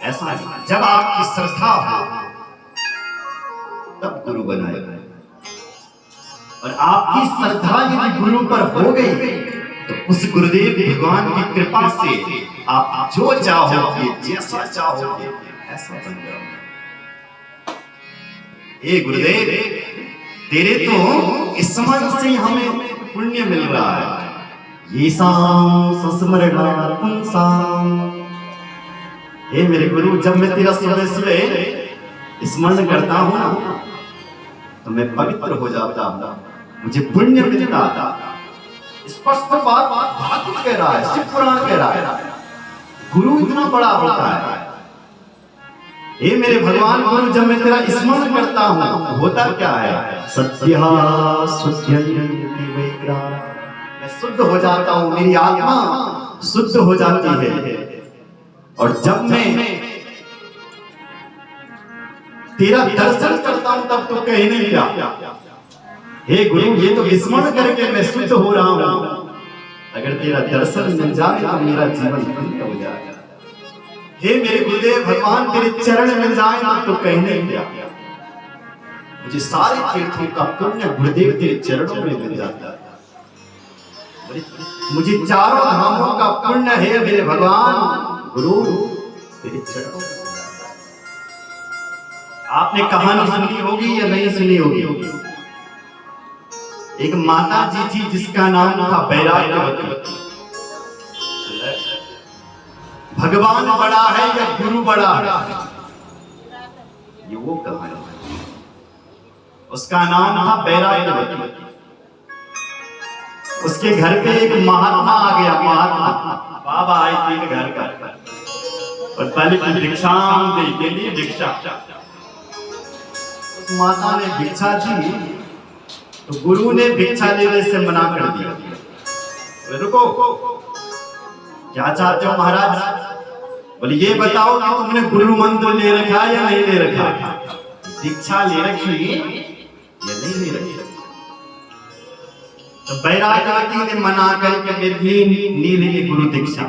ऐसा नहीं, जब आपकी श्रद्धा हो तब गुरु बनाए, और आपकी श्रद्धा यदि गुरु पर हो गई तो उस गुरुदेव भगवान की कृपा से आप जो चाहोगे, जैसा चाहोगे ऐसा बन जाओगे। हे गुरुदेव, तेरे तो इस समाज से हमें पुण्य मिल रहा है। ये हे मेरे गुरु, जब मैं तेरा सुबह सुबह स्मरण करता हूँ ना तो मैं पवित्र हो जाता हूँ, मुझे पुण्य मिलता था। स्पष्ट बात भागवत कह रहा है, शिव पुराण कह रहा है, गुरु इतना बड़ा होता है। हे मेरे भगवान गुरु, जब मैं तेरा स्मरण करता हूँ होता क्या है, सत्या मैं शुद्ध हो जाता हूँ, मेरी आत्मा शुद्ध हो जाती है। और जब मैं तेरा दर्शन करता हूँ तब तो कहीं नहीं क्या, हे गुरु ये तो स्मरण करके मैं शुद्ध हो रहा हूँ, अगर तेरा दर्शन मिल जाए तो मेरा जीवन धन्य हो जाएगा। हे मेरे गुरुदेव भगवान, तेरे चरण मिल जाए तो कहीं नहीं क्या, मुझे सारे तीर्थों का पुण्य गुरुदेव तेरे चरणों में मिल जाता है। मुझे चारों धामों का पुण्य है मेरे भगवान गुरु तेरे चरणों में मिल जाता है। आपने कहानी सुनी होगी या नहीं सुनी होगी, एक माता जी थी जिसका नाम था बैराग्यवती। भगवान बड़ा है या गुरु बड़ा है, ये वो कहानी है। उसका नाम था बैराग्यवती। उसके घर पे एक महात्मा आ गया, महात्मा बाबा आए थे घर का, और पहले भिक्षा दे के लिए भिक्षा। उस माता ने भिक्षा दी तो गुरु ने भिक्षा लेने से मना कर दिया। रुको, क्या चाहते हो महाराज? बोले ये बताओ कि तुमने गुरु मंत्र ले रखा या नहीं ले रखा, दीक्षा ले रखी या नहीं ले रखी? तो बैराग्यवती ने मना करके नहीं ली गुरु दीक्षा।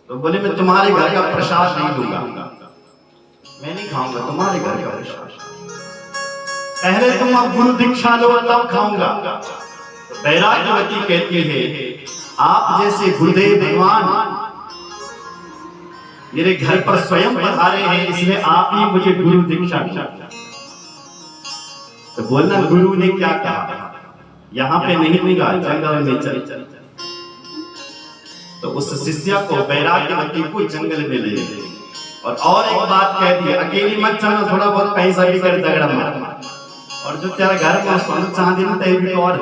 तो बोले मैं तुम्हारे घर का प्रसाद नहीं दूंगा, मैं नहीं खाऊंगा तुम्हारे घर का प्रसाद, पहले तुम अब गुरु दीक्षा लो तब खाऊंगा। तो बैराग्यवती कहती है आप जैसे गुरुदेव भगवान मेरे घर पर स्वयं पधारे हैं, इसलिए आप ही मुझे गुरु दीक्षा दिया। तो बोलना गुरु ने क्या कहा, यहाँ पे नहीं दूंगा, जंगल में चल। तो उस शिष्या को बैराग्यवती को जंगल में ले गए, और एक बात कह दी, अकेली मत चलना, थोड़ा बहुत पैसा भी कर दगड़ा मार, और जो तेरा घर में सोना चांदी में तय भी और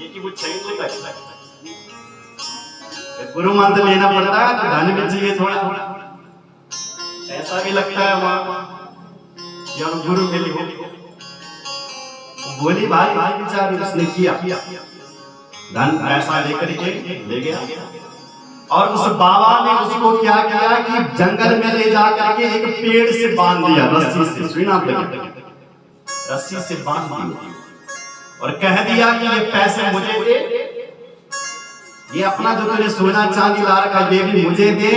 ये कि वो चाहिए का गुरु मंत्र लेना पड़ता है तो धन भी चाहिए, थोड़ा ऐसा भी लगता है वहां या गुरु मिली हो। बोली भाई बेचारी उसने किया, धन पैसा लेकर के ले गया, और उस बाबा ने उसको क्या किया कि जंगल में ले जाकर के एक पेड़ से बांध दिया, रस्सी से, सुना रस्सी से बांध दिया, और कह दिया कि ये पैसे मुझे दे, ये अपना जो तूने सोना चांदी ला रखा ये भी मुझे दे,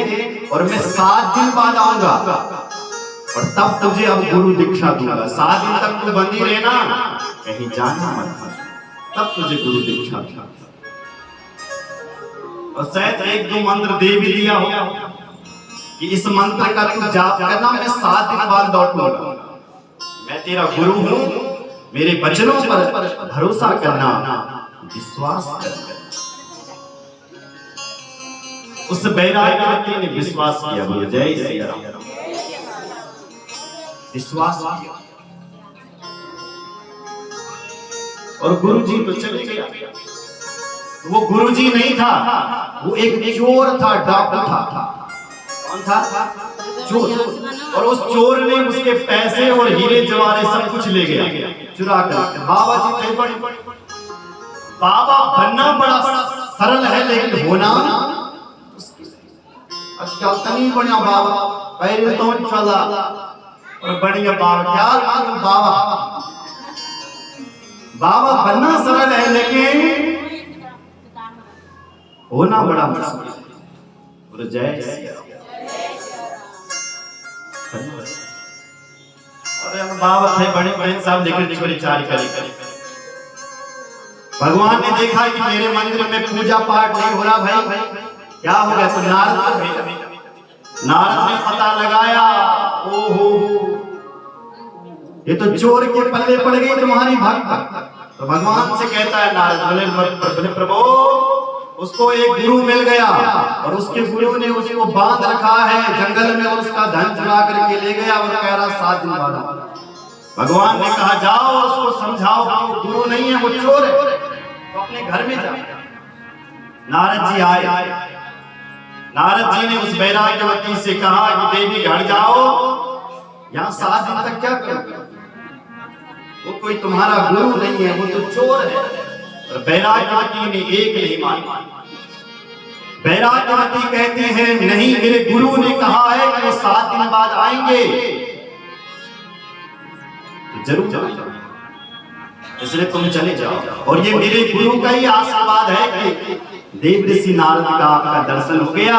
और मैं 7 दिन बाद आऊंगा और तब तुझे अब गुरु दीक्षा दूंगा। 7 दिन तक तू बंदी रहना, कहीं जाना मत, तब तुझे गुरु दीक्षा दूंगा। और शायद 1-2 मंत्र दे भी दिया हो कि इस मंत्र का तू जाप करना, मैं 7 दिन बाद लौटूंगा, मैं तेरा गुरु हूं, मेरे वचनों पर भरोसा करना, विश्वास करना। उस बैराग्यवती ने विश्वास किया, जय श्री राम, विश्वास किया, और गुरुजी तो चले गया। वो गुरुजी नहीं था, वो एक चोर था, डाकू था। कौन था? चोर। और उस चोर ने उसके पैसे और हीरे जवाहरे सब कुछ ले गया चुरा कर। बाबा जी थे बड़े, बाबा बनना बड़ा सरल है लेकिन होना अच्छा तनी बढ़िया बाबा, पहले तो चला और बढ़िया बाबा, क्या बाबा, बाबा बनना सरल है लेकिन होना बड़ा मुश्किल। जय बाबा थे बड़े बहन साहब लेकर छोरी चार करे। भगवान ने देखा कि मेरे मंदिर में पूजा पाठ नहीं हो रहा भाई, क्या हो गया? तो नारद को भेजा। नारद ने पता लगाया, ओहो ये तो चोर के पल्ले पड़ गई तुम्हारी भक्त। तो भगवान से कहता है नारद, बोले प्रभु उसको एक गुरु मिल गया और उसके गुरु ने उसको बांध रखा है जंगल में और उसका धन चुरा करके ले गया और कह रहा 7 दिन बाद। भगवान ने कहा जाओ उसको समझाओ वो गुरु नहीं है, वो चोर है, तो अपने घर में जा। नारद जी आए। नारद जी ने उस बैराग्यवती से कहा कि देवी घर जाओ, यहाँ 7 दिन तक क्या करोगे? वो कोई तुम्हारा गुरु नहीं है, वो तो चोर है। और बैराग्यवती ने एक नहीं माना। बैराग्यवती कहते हैं नहीं, मेरे गुरु ने कहा है कि वो 7 दिन बाद आएंगे, तो जरूर जाओ, इसलिए तुम चले जाओ। और ये मेरे गुरु का ही आशीर्वाद है कि देव ऋषि नारद का आपका दर्शन हो गया,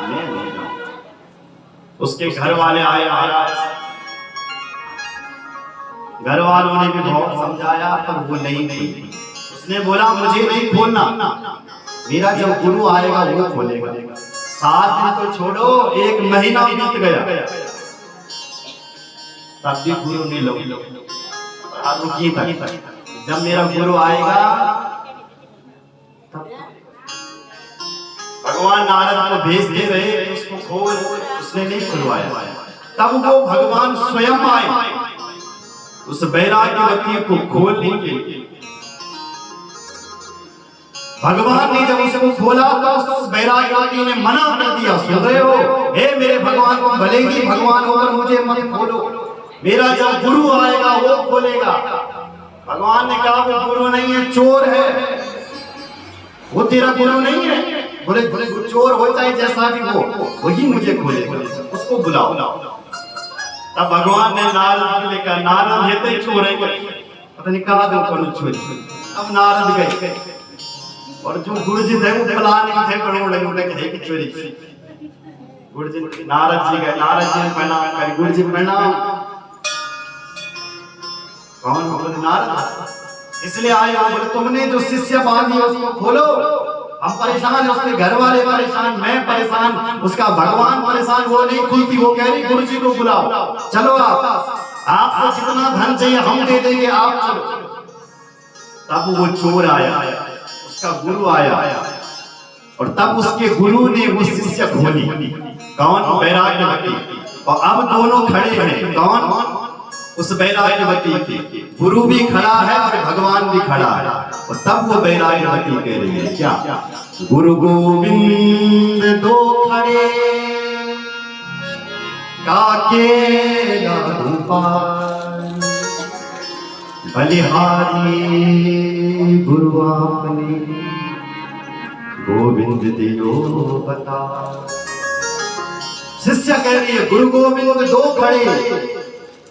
मैं नहीं जाऊंगा। उसके घर वाले आए, घर वालों ने भी बहुत समझाया पर वो नहीं खुली। उसने बोला मुझे नहीं खोलना, मेरा जब गुरु आएगा वो खोलेगा। 7 दिन तो छोड़ो, 1 महीना बीत गया, तब भी गुरु नहीं लगे। जब मेरा गुरु आएगा तब भगवान नारद को भेज दे रहे, उसको खोल, उसने नहीं खुलवाया। तब वो भगवान स्वयं आए उस बैराग्यवती को खोलने के लिए। भगवान ने जब उसको खोला तो उस बैराग्यवती ने मना कर दिया, सुन रहे हो, हे मेरे भगवान को भले ही भगवान होकर मुझे मत खोलो, मेरा जब गुरु आएगा वो खोलेगा। भगवान ने कहा वो गुरु नहीं है, चोर है, वो तेरा गुरु नहीं है। बोले चोर हो चाहे जैसा भी हो, वही मुझे खोलेगा, उसको बुलाओ। तब भगवान ने नारद ने कहा, नारद ये तो चोर है, पता नहीं कहा दो कौन चोर। अब नारद गए और जो गुरुजी थे वो प्लानिंग थे करोड़ है कि चोरी। गुरुजी नारद जी गए, नारद जी ने प्रणाम करी, गुरुजी प्रणाम। कौन? बोले नारद। इसलिए आए, बोले तुमने जो शिष्य बांधी उसको खोलो, हम परेशान है, उसके घर वाले परेशान, मैं परेशान, उसका भगवान परेशान, वो नहीं खुलती। वो कह रही गुरुजी को बुलाओ, चलो आपको जितना धन चाहिए हम दे देंगे, आप चलो। तब वो चोर आया, उसका गुरु आया और तब उसके गुरु ने वो शिष्य खोली। कौन? बैराग्यवती। और अब दोनों खड़े हैं, कौन? उस बैराग्यवती के गुरु भी खड़ा है और भगवान भी खड़ा है। और तब वो बैराग्यवती कह रही है क्या? गुरु गोविंद दो खड़े काके बलिहारी, गुरु आपने गोविंद दियो बता। शिष्य कह रही है गुरु गोविंद दो खड़े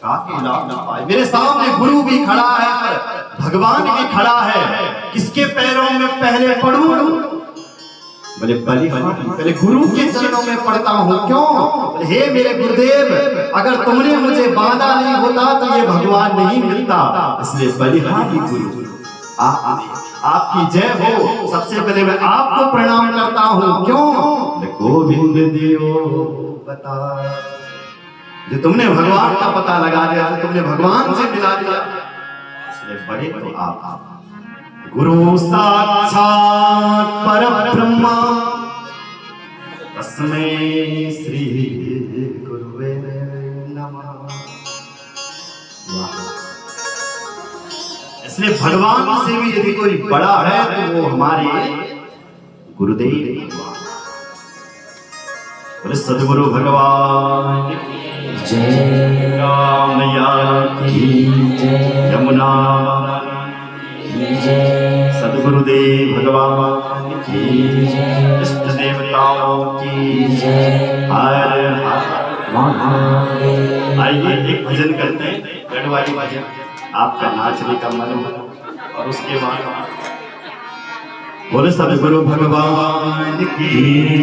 काके लाभ न पाए। मेरे सामने गुरु भी खड़ा है पर भगवान भी खड़ा है, किसके पैरों में पहले पढ़ूं? बोले पहले गुरु के चरणों में पढ़ता हूँ। क्यों? हे मेरे गुरुदेव, अगर तुमने मुझे बांधा नहीं होता तो ये भगवान नहीं मिलता, इसलिए बलिहारी गुरु आपकी जय हो। सबसे पहले मैं आपको प्रणाम करता हूँ। क्यों? गोविंद दियो बता। जो तुमने भगवान का पता लगा दिया, तो तुमने भगवान से मिला दिया, इसलिए बड़े तो आप। गुरु साक्षात परब्रह्म तस्मै श्री गुरुवे नमः। इसलिए भगवान से भी यदि कोई बड़ा है तो वो हमारे गुरुदेव। सद्गुरु भगवान जय, मैया की जय, यमुना जय, सद्गुरुदेव भगवान की जय, इष्ट देवताओं की जय, हर हर महादेव। आइए एक भजन करते हैं, गढ़वाली भजन, आपका नाचने का मन हो। और उसके बाद बोले सद्गुरु भगवान की